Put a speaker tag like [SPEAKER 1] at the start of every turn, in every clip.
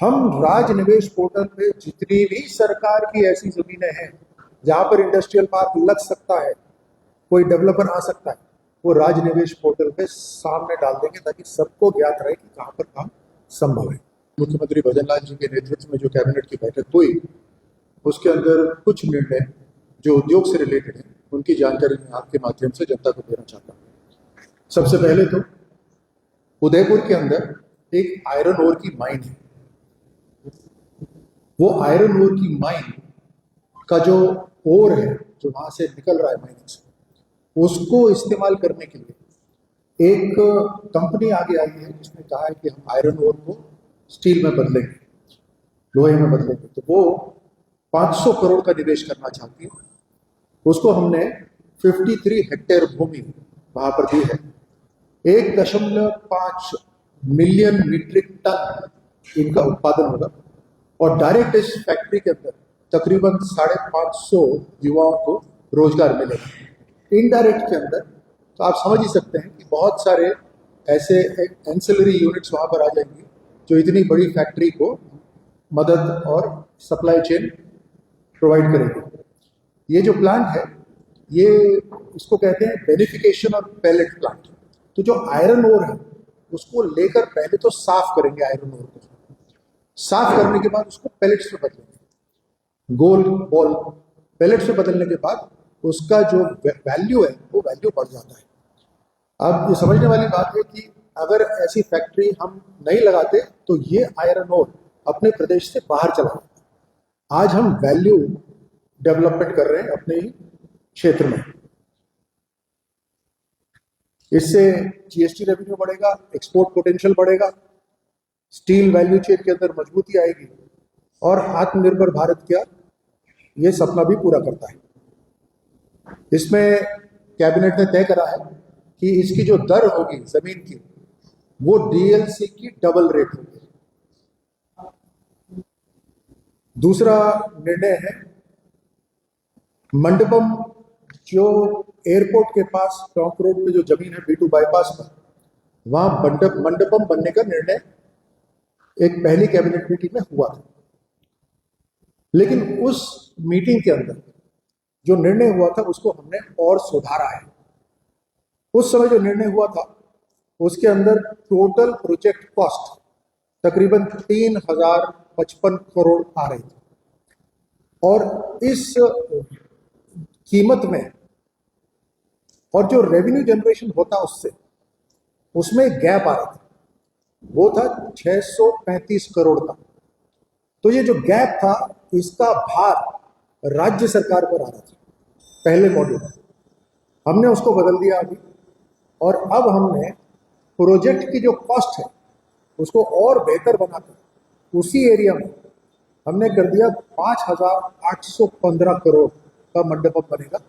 [SPEAKER 1] हम राज निवेश पोर्टल पे जितनी भी सरकार की ऐसी जमीनें हैं जहां पर इंडस्ट्रियल पार्क लग सकता है, कोई डेवलपर आ सकता है, वो राज निवेश पोर्टल पे सामने डाल देंगे ताकि सबको ज्ञात रहे कि कहां पर काम संभव है। मुख्यमंत्री भजन लाल जी के नेतृत्व में जो कैबिनेट की बैठक हुई, उसके अंदर कुछ निर्णय जो उद्योग से रिलेटेड है उनकी जानकारी मैं आपके माध्यम से जनता को देना चाहता हूँ। सबसे पहले तो उदयपुर के अंदर एक आयरन ओर की माइन है। वो आयरन ओर की माइन का जो ओर है, जो वहां से निकल रहा है माइनिंग से, उसको इस्तेमाल करने के लिए एक कंपनी आगे आई है जिसने कहा है कि हम आयरन ओर को स्टील में बदलेंगे, लोहे में बदलेंगे। तो वो 500 करोड़ का निवेश करना चाहती है। उसको हमने 53 हेक्टेयर भूमि वहां पर दी है। 1.5 मिलियन मीट्रिक टन इनका उत्पादन होगा और डायरेक्ट इस फैक्ट्री के अंदर तकरीबन 550 युवाओं को रोजगार मिलेगा। इनडायरेक्ट के अंदर तो आप समझ ही सकते हैं कि बहुत सारे ऐसे एंसिलरी यूनिट्स वहां पर आ जाएंगी जो इतनी बड़ी फैक्ट्री को मदद और सप्लाई चेन प्रोवाइड करेगी। ये जो प्लांट है, ये इसको कहते हैं बेनिफिकेशन और पैलेट प्लांट। तो जो आयरन ओर है उसको लेकर पहले तो साफ करेंगे, आयरन ओर को साफ करने के बाद उसको पैलेट्स में बदलेंगे, गोल बॉल पैलेट्स में बदलने के बाद उसका जो वैल्यू है वो वैल्यू बढ़ जाता है। अब ये समझने वाली बात है कि अगर ऐसी फैक्ट्री हम नहीं लगाते तो ये आयरन ओर अपने प्रदेश से बाहर चला जाता। आज हम वैल्यू डेवलपमेंट कर रहे हैं अपने ही क्षेत्र में। इससे जीएसटी रेवेन्यू बढ़ेगा, एक्सपोर्ट पोटेंशियल बढ़ेगा, स्टील वैल्यू चेन के अंदर मजबूती आएगी और आत्मनिर्भर भारत का ये सपना भी पूरा करता है। इसमें कैबिनेट ने तय करा है कि इसकी जो दर होगी जमीन की, वो डीएलसी की डबल रेट होगी। दूसरा निर्णय है मंडपम, जो एयरपोर्ट के पास टॉप रोड पे जो जमीन है B2 बाईपास पर, वहां मंडपम बनने का निर्णय एक पहली कैबिनेट मीटिंग में हुआ था। लेकिन उस मीटिंग के अंदर जो निर्णय हुआ था उसको हमने और सुधारा है। उस समय जो निर्णय हुआ था उसके अंदर टोटल प्रोजेक्ट कॉस्ट तकरीबन 3055 करोड़ आ रही थी और इस कीमत में और जो रेवेन्यू जनरेशन होता उसमें गैप आ रहा था, वो था 635 करोड़ का। तो ये जो गैप था इसका भार राज्य सरकार पर आ रहा था पहले मॉड्यूल में। हमने उसको बदल दिया अभी और अब हमने प्रोजेक्ट की जो कॉस्ट है उसको और बेहतर बनाकर उसी एरिया में हमने कर दिया 5815 करोड़ का मंडपम बनेगा।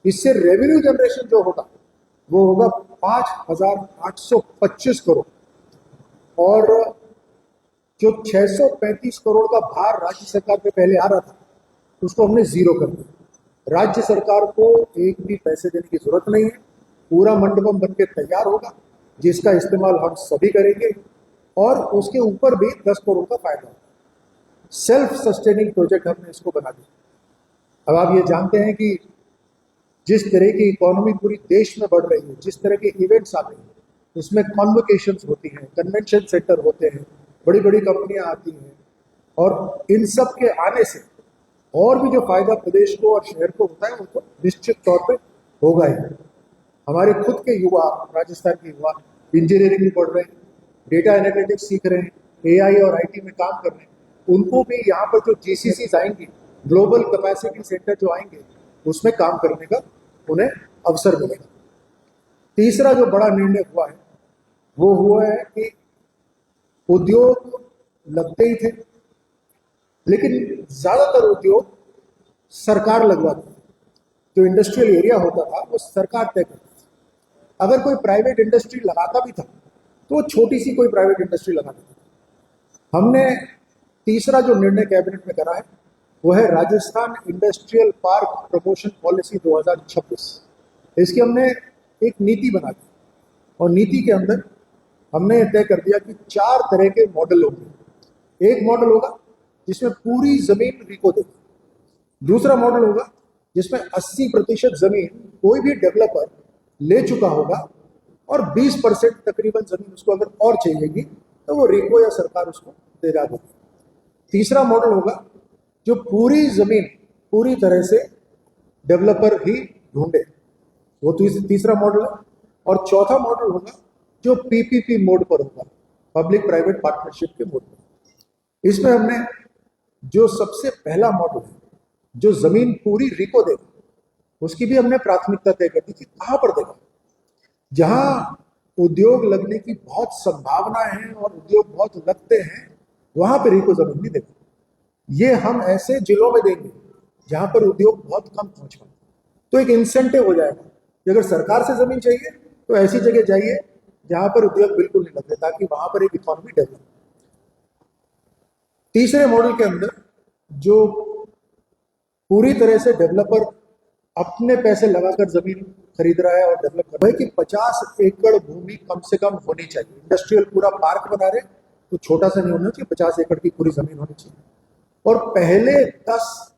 [SPEAKER 1] इससे रेवेन्यू जनरेशन जो होगा वो होगा 5825 करोड़ और जो 635 करोड़ का भार राज्य सरकार पे पहले आ रहा था उसको हमने जीरो कर दिया। राज्य सरकार को एक भी पैसे देने की जरूरत नहीं है, पूरा मंडपम बनके तैयार होगा जिसका इस्तेमाल हम सभी करेंगे और उसके ऊपर भी 10 करोड़ का फायदा होगा। सेल्फ सस्टेनिंग प्रोजेक्ट हमने इसको बना दिया। अब आप ये जानते हैं कि जिस तरह की इकोनॉमी पूरी देश में बढ़ रही है, जिस तरह के इवेंट्स आते हैं, उसमें कॉन्वोकेशंस होती हैं, कन्वेंशन सेंटर होते हैं, बड़ी बड़ी कंपनियां आती हैं और इन सब के आने से और भी जो फायदा प्रदेश को और शहर को होता है वो तो निश्चित तौर पे होगा ही। हमारे खुद के युवा, राजस्थान के युवा इंजीनियरिंग में पढ़ रहे हैं, डेटा एनालिटिक्स सीख रहे हैं, AI और IT में काम कर रहे हैं, उनको भी यहाँ पर जो GCCs आएंगे, ग्लोबल कैपेसिटी सेंटर जो आएंगे, उसमें काम करने का उन्हें अवसर मिलेगा। तीसरा जो बड़ा निर्णय हुआ है वो हुआ है कि उद्योग लगते ही थे लेकिन ज्यादातर उद्योग सरकार लगवाती थी। जो इंडस्ट्रियल एरिया होता था वो सरकार तय करती थी। अगर कोई प्राइवेट इंडस्ट्री लगाता भी था तो वो छोटी सी कोई प्राइवेट इंडस्ट्री लगा देता था। हमने तीसरा जो निर्णय कैबिनेट में करा है वो है Rajasthan industrial park promotion policy 2026। इसकी हमने एक नीति बना दी और नीति के अंदर हमने तय कर दिया कि 4 तरह के मॉडल होंगे। एक मॉडल होगा जिसमें पूरी जमीन रिको देगी, दूसरा मॉडल होगा जिसमें 80% जमीन कोई भी डेवलपर ले चुका होगा और 20% तकरीबन जमीन उसको अगर और चाहिएगी तो वो रिको या सरकार उसको देगा देगी। तीसरा मॉडल होगा जो पूरी जमीन पूरी तरह से डेवलपर ही ढूंढे, वो तीसरा मॉडल है। और चौथा मॉडल होगा जो पीपीपी मोड पर होगा, पब्लिक प्राइवेट पार्टनरशिप के मोड पर। इसमें हमने जो सबसे पहला मॉडल है जो जमीन पूरी रिको देगा, उसकी भी हमने प्राथमिकता तय कर दी कि कहां पर देगा। जहां उद्योग लगने की बहुत संभावना है और उद्योग बहुत लगते हैं वहां पर रिको जमीन नहीं देगा। ये हम ऐसे जिलों में देंगे जहां पर उद्योग बहुत कम पहुंच पाए, तो एक इंसेंटिव हो जाएगा कि अगर सरकार से जमीन चाहिए तो ऐसी जगह जाइए जहां पर उद्योग बिल्कुल नहीं लगते, ताकि वहां पर एक इकोनॉमी डेवलप। तीसरे मॉडल के अंदर जो पूरी तरह से डेवलपर अपने पैसे लगाकर जमीन खरीद रहा है और डेवलप कर रहा है कि 50 एकड़ भूमि कम से कम होनी चाहिए। इंडस्ट्रियल पूरा पार्क बना रहे तो छोटा सा नहीं होना चाहिए, 50 एकड़ की पूरी जमीन होनी चाहिए। और पहले 10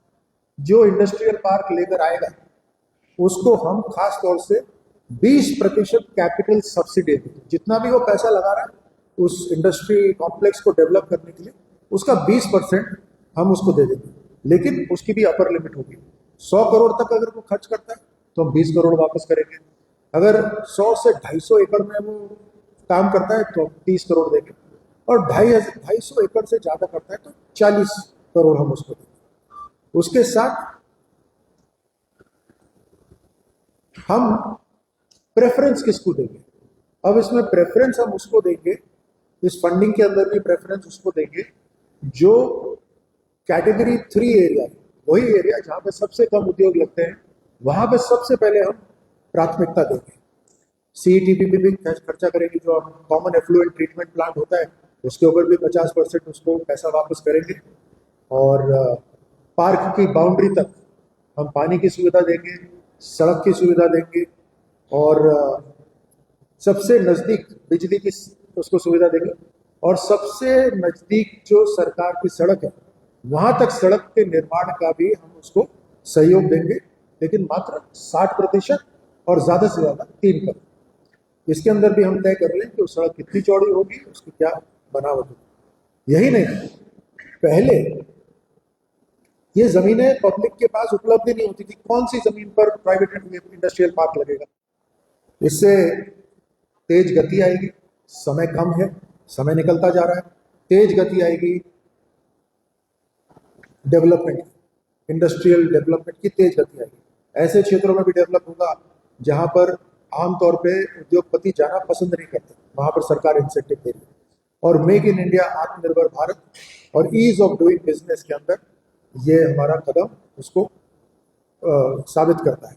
[SPEAKER 1] जो इंडस्ट्रियल पार्क लेकर आएगा उसको हम खास तौर से 20% कैपिटल सब्सिडी देंगे। जितना भी वो पैसा लगा रहा है उस इंडस्ट्री कॉम्प्लेक्स को डेवलप करने के लिए, उसका 20% हम उसको दे देंगे, लेकिन उसकी भी अपर लिमिट होगी। 100 करोड़ तक अगर वो खर्च करता है तो हम 20 करोड़ वापस करेंगे। अगर 100 से 250 एकड़ में वो काम करता है तो हम 30 करोड़ देंगे, और 250 एकड़ से ज्यादा करता है तो 40 करोड़ हम उसको देंगे। उसके साथ हम प्रेफरेंस किसको देंगे? अब इसमें प्रेफरेंस हम उसको देंगे, इस फंडिंग के अंदर भी प्रेफरेंस उसको देंगे जो कैटेगरी 3 एरिया है, वही एरिया जहां पे सबसे कम उद्योग लगते हैं, वहां पे सबसे पहले हम प्राथमिकता देंगे। सीईटीपी पे भी खर्चा करेंगे, जो कॉमन एफ्लुएंट ट्रीटमेंट प्लांट होता है उसके ऊपर भी 50% उसको पैसा वापस करेंगे। और पार्क की बाउंड्री तक हम पानी की सुविधा देंगे, सड़क की सुविधा देंगे, और सबसे नज़दीक बिजली की उसको सुविधा देंगे, और सबसे नज़दीक जो सरकार की सड़क है वहां तक सड़क के निर्माण का भी हम उसको सहयोग देंगे, लेकिन मात्र 60% और ज्यादा से ज्यादा 3%। इसके अंदर भी हम तय कर लें कि वो सड़क कितनी चौड़ी होगी, उसकी क्या बनावट होगी। यही नहीं, पहले ये जमीनें पब्लिक के पास उपलब्ध ही नहीं होती थी, कौन सी जमीन पर प्राइवेट इंडस्ट्रियल पार्क लगेगा। इससे तेज गति आएगी, समय कम है, समय निकलता जा रहा है, तेज गति आएगी डेवलपमेंट, इंडस्ट्रियल डेवलपमेंट की तेज गति आएगी। ऐसे क्षेत्रों में भी डेवलप होगा जहां पर आमतौर पे उद्योगपति जाना पसंद नहीं करते, वहां पर सरकार इंसेंटिव दे रही है। और मेक इन इंडिया, आत्मनिर्भर भारत और ईज ऑफ डूइंग बिजनेस के अंदर ये हमारा कदम उसको साबित करता है।